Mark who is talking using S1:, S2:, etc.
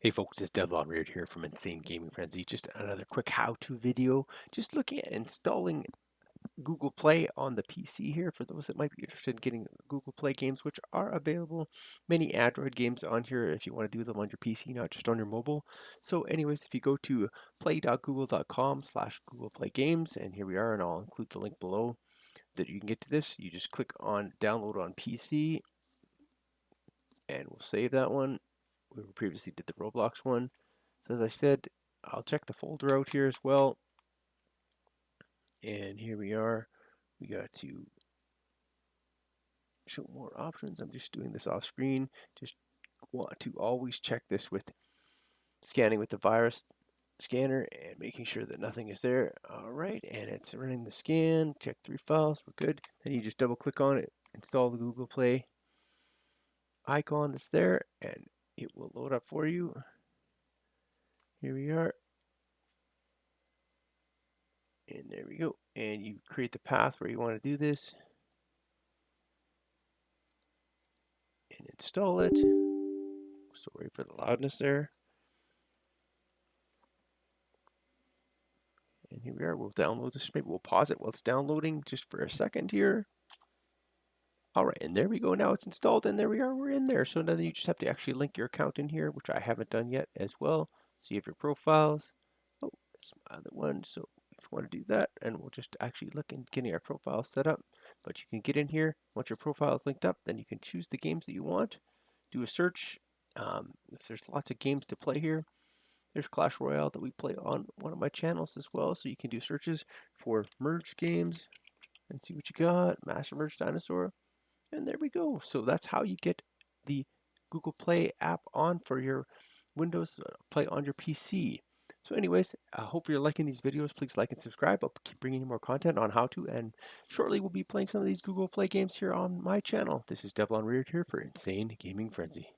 S1: Hey folks, it's Devlon Reard here from Insane Gaming Frenzy. Just another quick how-to video, just looking at installing Google Play on the PC here for those that might be interested in getting Google Play games, which are available. Many Android games on here if you want to do them on your PC, not just on your mobile. So anyways, if you go to play.google.com/Google Play Games, and here we are, and I'll include the link below that you can get to this. You just click on download on PC, and we'll save that one. We previously did the Roblox one. So as I said, I'll check the folder out here as well. And here we are. We got to show more options. I'm just doing this off screen. Just want to always check this with scanning with the virus scanner and making sure that nothing is there. All right, and it's running the scan. Check 3 files. We're good. Then you just double click on it, install the Google Play icon that's there, and it will load up for you. Here we are. And there we go. And you create the path where you want to do this and install it. Sorry for the loudness there. And here we are. We'll download this. Maybe we'll pause it while it's downloading just for a second here. All right, and there we go. Now it's installed, and there we are. We're in there. So now you just have to actually link your account in here, which I haven't done yet as well. So you have your profiles. Oh, that's my other one. So if you want to do that, and we'll just actually look in getting our profile set up. But you can get in here. Once your profile is linked up, then you can choose the games that you want. Do a search. If there's lots of games to play here, there's Clash Royale that we play on one of my channels as well. So you can do searches for merge games and see what you got. Master Merge Dinosaur. And there we go. So that's how you get the Google Play app on for your Windows Play on your PC. So anyways, I hope you're liking these videos. Please like and subscribe. I'll keep bringing you more content on how to, and shortly we'll be playing some of these Google Play games here on my channel. This is Devlon Reard here for Insane Gaming Frenzy.